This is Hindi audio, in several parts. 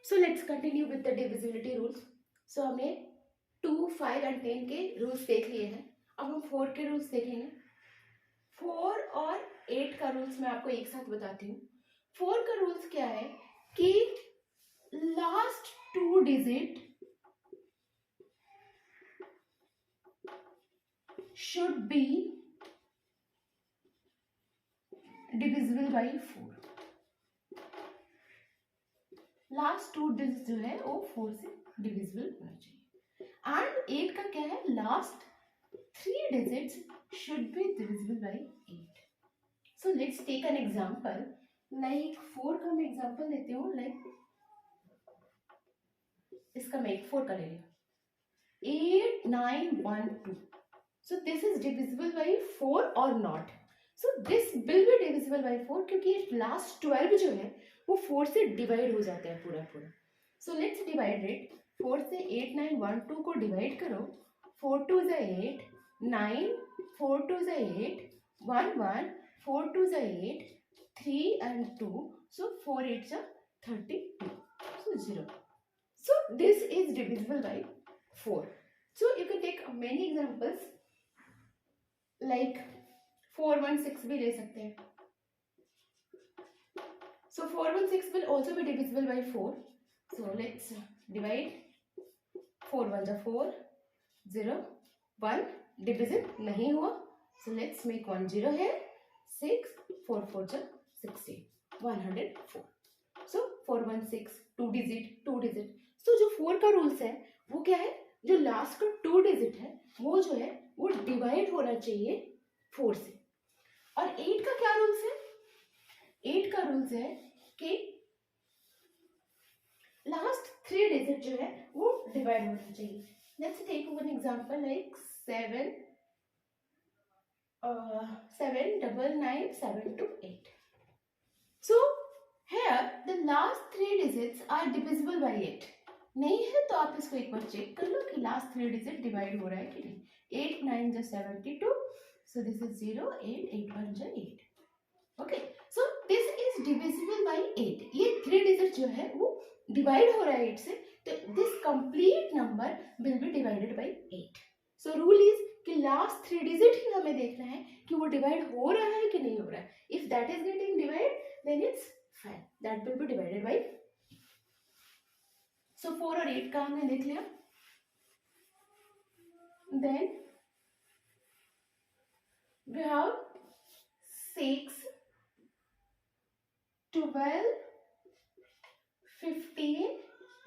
So let's continue with the divisibility rules. So हमने 2, 5 एंड 10 के रूल्स देख लिए हैं. अब हम 4 के रूल्स देखेंगे. 4 और 8 का रूल्स मैं आपको एक साथ बताती हूँ. 4 का रूल्स क्या है कि last 2 digit should be divisible by 4. Last 2 digit जो है वो 4 से डिविजिबल होना चाहिए. एंड 8 का क्या है, last 3 digits should be divisible by 8. So let's take an example. Like 4 का मैं एग्जांपल लेती हूँ. लाइक इसका मैं 4 का ले लिया. 8, 9, 1, 2. So this is divisible by 4 or not? So this will be divisible by 4 क्योंकि लास्ट 12 जो है वो 4 से डिवाइड हो जाता है पूरा पूरा. So let's divide it. 4 से 8, 9, 1, 2 को डिवाइड करो. 4 2 is 8, 9, 4 2 is 8, 1 1, 4 2 is 8, 3 and 2. So 4 8 is 32. So 0. So this is divisible by 4. So you can take many examples. Like 4 1 6 भी ले सकते हैं. सो 4 1 6 will also be divisible by 4. So let's divide. 4 1 जा 4, 0 1 डिविजन नहीं हुआ. So let's make 1 0 है. 6 4 4 जा 16, 104. So 4 1 6 2 digit. So जो 4 का रूल्स है वो क्या है, जो लास्ट का 2 डिजिट है वो जो है वो डिवाइड होना चाहिए 4 से. और 8 का क्या रूल्स है, 8 का रूल्स है कि लास्ट 3 डिजिट जो है वो डिवाइड होना चाहिए. Let's take one example like 7 7 9 9 7 to 8. So here the last 3 digits are divisible by 8. नहीं है तो आप इसको एक बार चेक कर लो कि लास्ट 3 डिजिट डिवाइड हो रहा है कि नहीं. 8 9 जा 72. So this is 0 8 8 1 जा 8. Okay. So this is divisible by 8. ये 3 डिजिट जो है वो डिवाइड हो रहा है 8 से, तो this complete number will be divided by 8. So rule is कि लास्ट 3 डिजिट ही हमें देखना है कि वो डिवाइड हो रहा है कि नहीं हो रहा है. If that is getting divided, then it's fine. That will be divided by. So 4 और 8 का हमने देख लिया. Then we have 6 12 15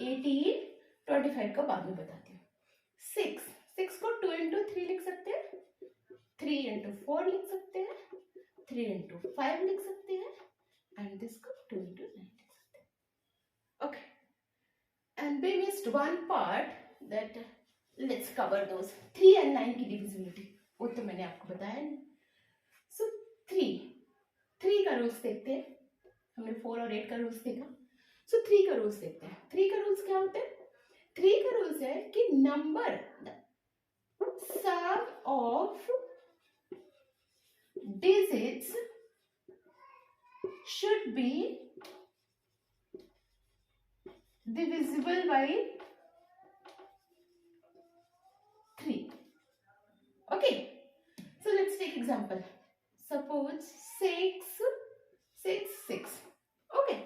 18 25 का बाद में बताती हूँ. 6 को 2 into 3 लिख सकते हैं, 3 into 4 लिख सकते हैं, 3 into 5 लिख सकते हैं, and this को 2 into 9 लिख सकते हैं. Okay. And we missed one part that let's cover those. 3 and 9 की divisibility वो तो मैंने आपको बताया नहीं. So 3 का रूल्स देखते हैं. हमने 4 और 8 का रूल्स देखा. So 3 का रूल्स देखते हैं. 3 का रूल्स क्या होते हैं? 3 का रूल्स है कि number sum of digits should be divisible by 3. Okay. So let's take example. Suppose 6 6 6. Okay.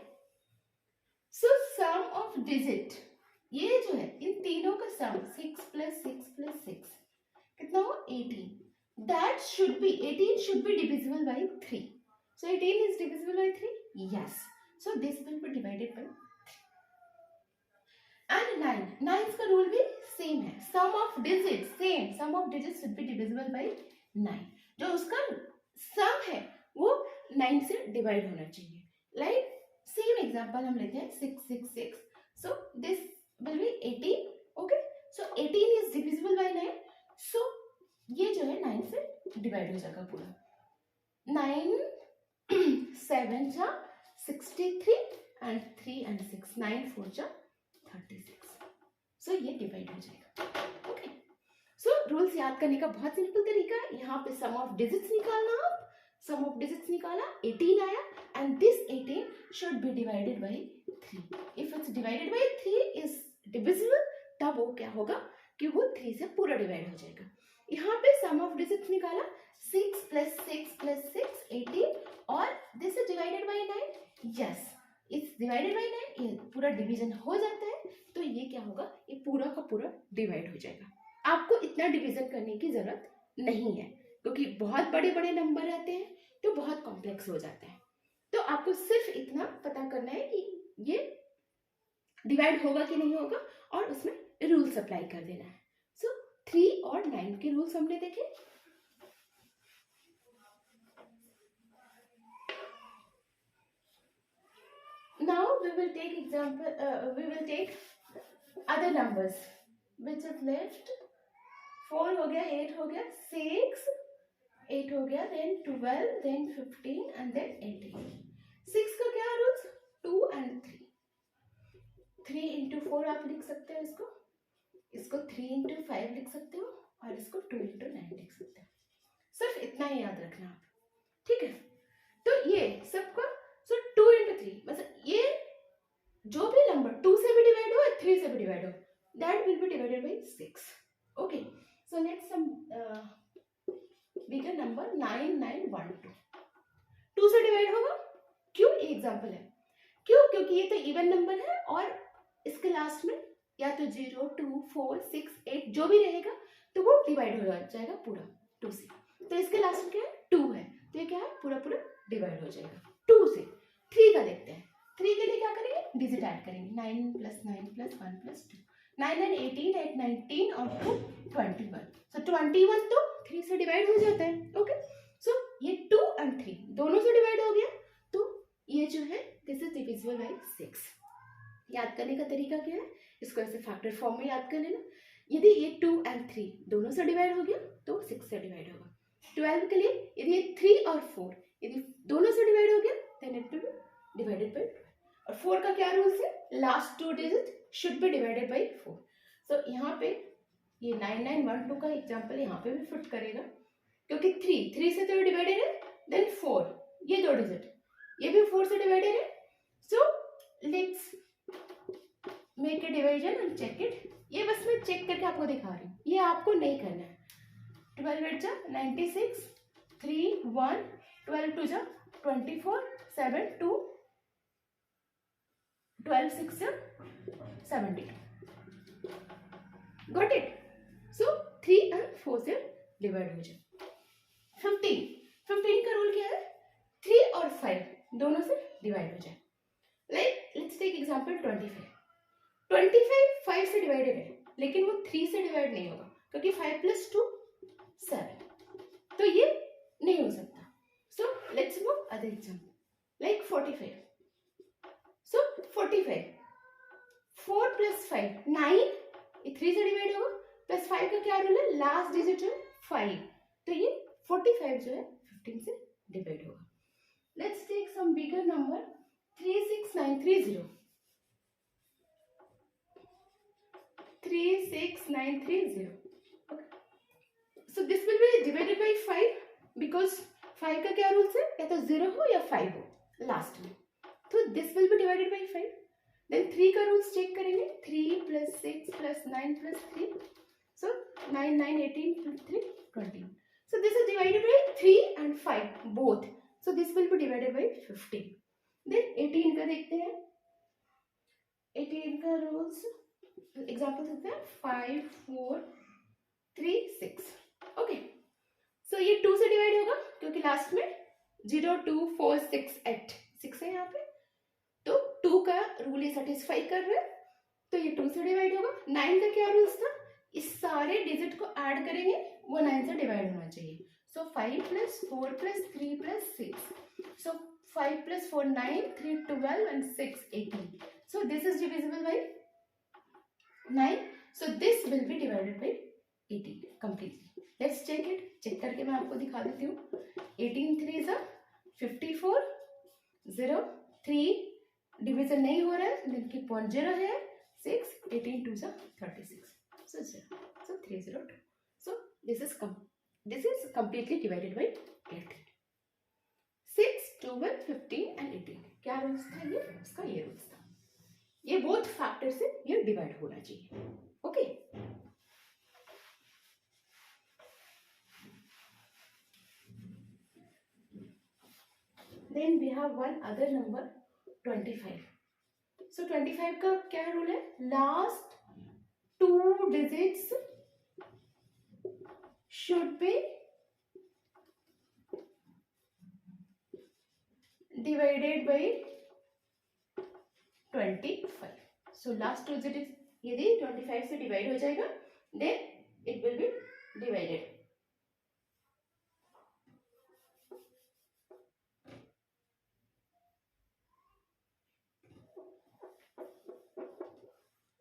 So sum of digit, ये जो है इन तीनों का सम 6 plus 6 plus 6 कितना हो 18. That should be 18 should be divisible by 3. So 18 is divisible by 3. Yes. So this will be divided by 3. And 9 का रूल भी सेम है. Sum of digit same. Sum of digit should be divisible by 9. जो उसका सम है वो 9 से डिवाइड होना चाहिए. लाइक सेम एग्जांपल हम लेते हैं 6 6 6. So this will be 18. Okay. So 18 is divisible by 9. So ये जो है 9 से डिवाइड हो जाएगा पूरा. 9 7 जा 63 and 3 and 6 9 4 जा 36. So ये डिवाइड हो जाएगा. ओके. सो रूल्स याद करने का बहुत सिंपल तरीका है. यहाँ पे सम ऑफ डिजिट्स निकालना. आप सम ऑफ डिजिट्स निकाला, 18 आया, and this 18 should be divided bye 3. If it's divided by 3 is divisible, तब वो क्या होगा कि वो 3 से पूरा डिवाइड हो जाएगा. यहाँ पे सम ऑफ डिजिट्स निकाला, 6 + 6 + 6 18, और this is divided by 9. Yes, it's divided by 9. ये पूरा डिवीजन हो जाता है, तो ये क्या होगा, ये पूरा का पूरा डिवाइड हो जाएगा. आपको इतना डिवीजन करने की जरूरत नहीं है, क्योंकि बहुत बड़े बड़े नंबर आते हैं तो बहुत कॉम्प्लेक्स हो जाता है. तो आपको सिर्फ इतना पता करना है कि ये डिवाइड होगा कि नहीं होगा, और उसमें रूल्स अप्लाई कर देना है. सो 3 और 9 के रूल्स हमने देखे. Now we will take example. We will take other numbers which is left. 4 हो गया, 8 हो गया, 6, 8 हो गया, then 12, then 15 and then 18. 6 का क्या रूल्स? 2 and 3. 3 into 4 आप लिख सकते हो इसको. इसको 3 into 5 लिख सकते हो, और इसको 2 into 9 लिख सकते हो. सिर्फ इतना ही याद रखना आप. ठीक है, तो ये सबका 2 into 3, मतलब ये जो भी नंबर 2 से भी डिवाइड हो या 3 से भी डिवाइड हो, that will be divided by 6. Okay, so next some bigger number 9912. 2 से डिवाइड होगा. क्यों? एग्जाम्पल है. क्यों? क्योंकि ये तो इवन नंबर है, और इसके लास्ट में या तो 0, 2, 4, 6, 8 जो भी रहेगा, तो वो डिवाइड हो जाएगा पूरा 2 से. तो इसके लास्ट में क्या है? 2 है, तो ये क्या है? पूरा पूरा डिवाइड हो जाएगा 2 से. 3 का देखते हैं. 3 के लिए क्या करेंगे? डिजिट ऐड करेंगे. 9 + 9 + 1 + 2. 9 and 18, 8 19 और 2 21. So 21 तो 3 से डिवाइड हो जाता है. ओके, सो ये 2 and 3 दोनों से डिवाइड हो गया, तो ये जो है दिस इज डिविजिबल बाय 6. याद करने का तरीका क्या है? इसको ऐसे फैक्टर फॉर्म में याद कर लेना. यदि ये 2 and 3 दोनों से डिवाइड हो गया, तो 6 से डिवाइड होगा. 12 के लिए यदि ये 3 और 4 यदि दोनों से डिवाइड हो गया, then it will be divided by 12. और 4 का क्या रूल्स है? Last 2 digit should be divided by 4. So यहाँ पे ये 9912 का एग्जाम्पल यहाँ पे भी फिट करेगा, क्योंकि 3 से तो डिवाइडेड है, देन 4 ये 2 डिजिट ये भी 4 से डिवाइडेड है. So let's make a division and check it. ये बस मैं चेक करके आपको दिखा रही हूँ, ये आपको नहीं करना है. 12 8 जा 96, 3 1, 12 2 जा 24, 7 2, 12 6 जा 72. Got it? So 3 and 4 से डिवाइड हो जाए. 15 का रूल क्या है? 3 और 5 दोनों से डिवाइड हो जाए. Like let's take example 25. 5 से डिवाइडेड है, लेकिन वो 3 से डिवाइड नहीं होगा, क्योंकि 5 + 2 7, तो ये नहीं हो सकता. So let's move other example like 45. सो 45 4 + 5 9, ये 3 से डिवाइड होगा, प्लस 5 का क्या रूल है? लास्ट डिजिट है 5, तो ये 45 जो है 15 से डिवाइड होगा. Let's take some bigger number 36930. 36930. Okay. So this will be divided by 5, because 5 का क्या रूल्स है? या तो 0 हो या 5 हो लास्ट में, तो this will be divided by 5. Then 3 का रूल्स चेक करेंगे. 3 + 6 + 9 + 3, so 9 9 18 + 3 20. So this is divided by 3 and 5 both, so this will be divided by 15. Then 18 का देखते हैं. 18 का रूल्स एग्जाम्पल सकते हैं 5 4 3 6. ओके, सो ये 2 से डिवाइड होगा, क्योंकि लास्ट में 0 2 4 6 8 6 है यहाँ पे, तो 2 का रूल ये सेटिस्फाई कर रहा है, तो ये 2 से डिवाइड होगा. 9 का क्या रूल्स था? इस सारे डिजिट को ऐड करेंगे, वो 9 से डिवाइड होना चाहिए. सो 5 + 4 + 3 + 6, so 5 + 4 9, 3 12 and 6 18. So this is divisible by 9, so this will be divided by 18 completely. Let's check it. Check करके मैं आपको दिखा देती हूँ. 18 3 are 54, 0 3 डिविजन नहीं हो रहा है, then की पॉइंट 0 है 6, 18 2 are 36, so 0, so 302. So this is completely divided by 18. 6 12 15 and 18. क्या रूल्स था ये? उसका ये रूल्स था. ये बोथ फैक्टर से ये डिवाइड होना चाहिए. Okay. Then we have one other number 25. So 25 का क्या रूल है? Last 2 digits should be divided by 25. So last 2 digits यदि 25 से डिवाइड हो जाएगा then it will be divided.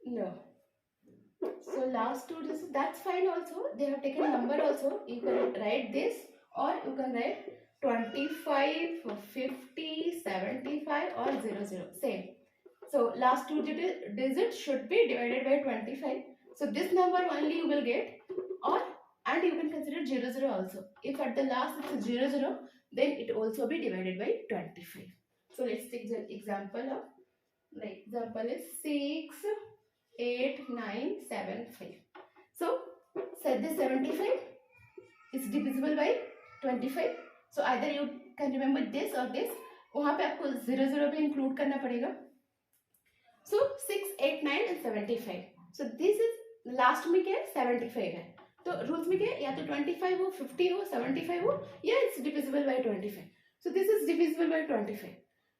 No. So last 2 digits, that's fine also. They have taken a number also. You can write this or you can write 25, 50, 75 or 00. Same. So last 2 digits should be divided by 25. So this number only you will get, or and you can consider 00 also. If at the last it's 00, then it also be divided by 25. So let's take the example of, like example is 6, 8, 9, 7, 5. So set this 75 is divisible by 25. So either you can remember this or this. वहाँ पे आपको 00 भी include करना पड़ेगा. So 6, 8, 9 and 75. So this is last में क्या है 75 है. तो रूल्स में क्या है या तो 25 हो 50 हो 75 हो या it's divisible by 25. So this is divisible by 25.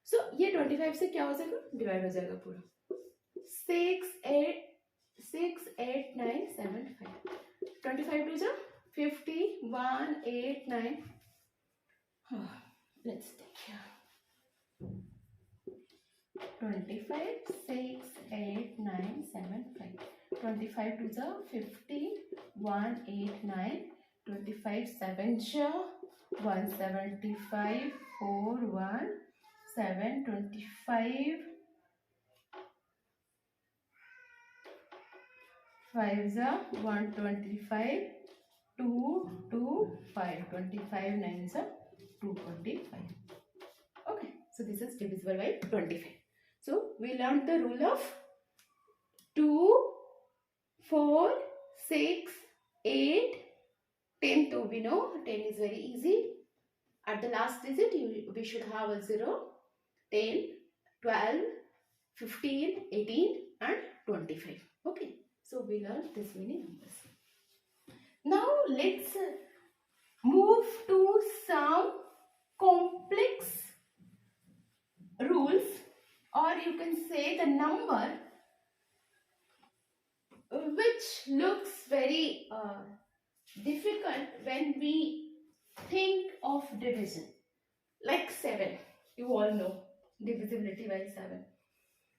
So ये 25 से क्या हो जाएगा डिवाइड हो जाएगा पूरा. 6, 8, 9, 7, 5. 25 to 50, 1, 8, 9. Let's take here. 25, 6, 8, 9, 7, 5. 25 to 50, 1, 8, 9. 25, 7, 175, 4, 1, 7, 25. 5 125, 2, 2, 5. 25 9 225. Okay, so this is divisible by 25. So we learned the rule of 2, 4, 6, 8, 10. So we know 10 is very easy. At the last digit we should have a 0, 10, 12, 15, 18 and 25. Okay. So we learned this many numbers. Now let's move to some complex rules, or you can say the number which looks very difficult when we think of division. Like 7, you all know divisibility by 7.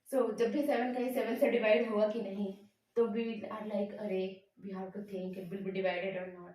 So जब भी 7 कहीं 7 से divide होगा कि नहीं, so we are like, array, we have to think it will be divided or not.